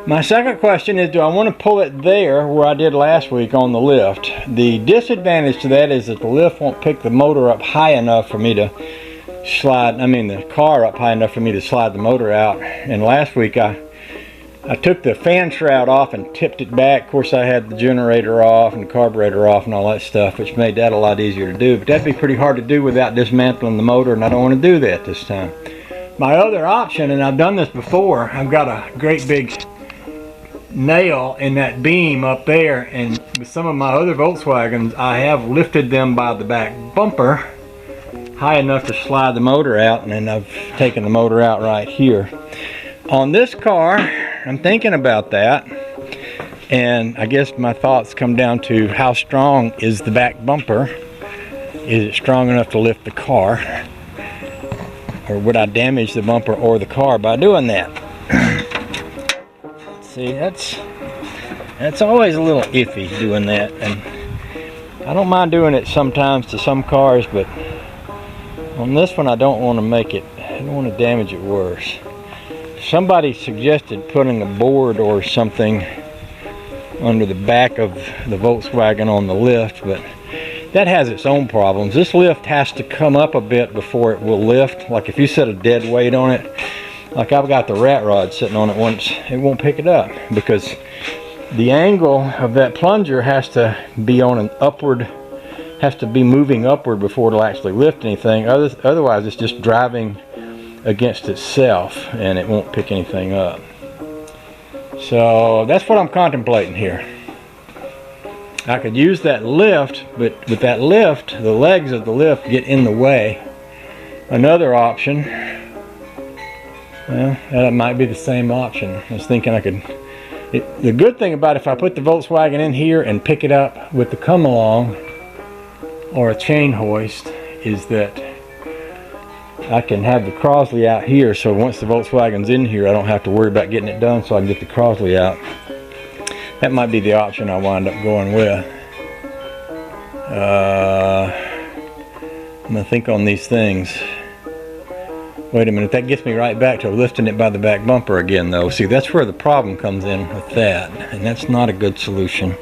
My second question is, do I want to pull it there where I did last week on the lift? The disadvantage to that is that the lift won't pick the motor up high enough for me to slide, the car up high enough for me to slide the motor out. And last week I took the fan shroud off and tipped it back. Of course, I had the generator off and the carburetor off and all that stuff, which made that a lot easier to do. But that'd be pretty hard to do without dismantling the motor, and I don't want to do that this time. My other option, and I've done this before, I've got a great big nail in that beam up there, and with some of my other Volkswagens I have lifted them by the back bumper high enough to slide the motor out, and then I've taken the motor out right here. On this car I'm thinking about that, and I guess my thoughts come down to how strong is the back bumper. Is it strong enough to lift the car, or would I damage the bumper or the car by doing that? See, that's always a little iffy doing that, and I don't mind doing it sometimes to some cars, but on this one I don't want to I don't want to damage it worse. Somebody suggested putting a board or something under the back of the Volkswagen on the lift, but that has its own problems. This lift has to come up a bit before it will lift. Like if you set a dead weight on it, like I've got the rat rod sitting on it once, it won't pick it up because the angle of that plunger has to be on an upward, has to be moving upward before it'll actually lift anything. Otherwise it's just driving against itself and it won't pick anything up. So that's what I'm contemplating here. I could use that lift, but with that lift, the legs of the lift get in the way. Another option, well, that might be the same option. I was thinking I could, the good thing about if I put the Volkswagen in here and pick it up with the come along or a chain hoist is that I can have the Crosley out here, so once the Volkswagen's in here I don't have to worry about getting it done, so I can get the Crosley out. That might be the option I wind up going with. I'm going to think on these things. Wait a minute, that gets me right back to lifting it by the back bumper again though. See, that's where the problem comes in with that, and that's not a good solution.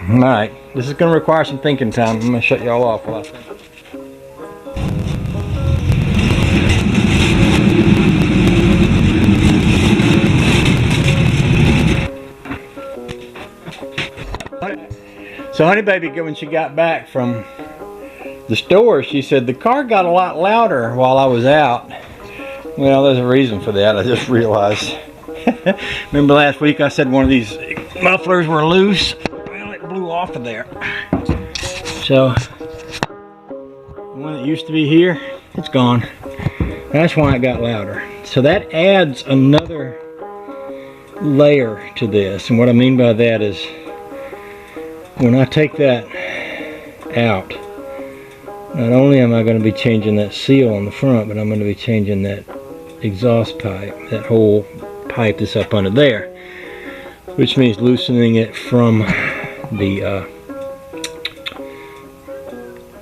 Alright, this is going to require some thinking time. I'm going to shut y'all off while I think. So Honey Baby, when she got back from the store, she said the car got a lot louder while I was out. Well, there's a reason for that, I just realized. Remember last week I said one of these mufflers were loose? Well, it blew off of there. So, the one that used to be here, it's gone. That's why it got louder. So that adds another layer to this. And what I mean by that is, when I take that out, not only am I going to be changing that seal on the front, but I'm going to be changing that exhaust pipe, that whole pipe that's up under there, which means loosening it from the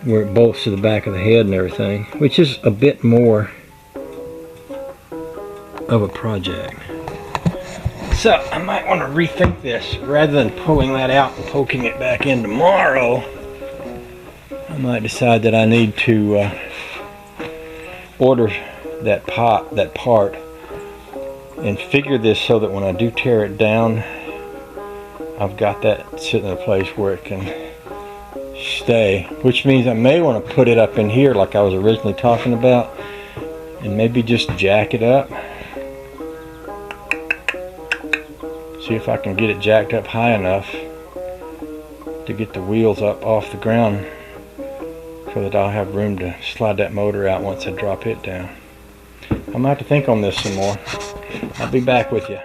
where it bolts to the back of the head and everything, which is a bit more of a project. So I might want to rethink this. Rather than pulling that out and poking it back in tomorrow, I might decide that I need to order that part and figure this so that when I do tear it down, I've got that sitting in a place where it can stay, which means I may want to put it up in here like I was originally talking about and maybe just jack it up. See if I can get it jacked up high enough to get the wheels up off the ground so that I'll have room to slide that motor out once I drop it down. I'm going to have to think on this some more. I'll be back with you.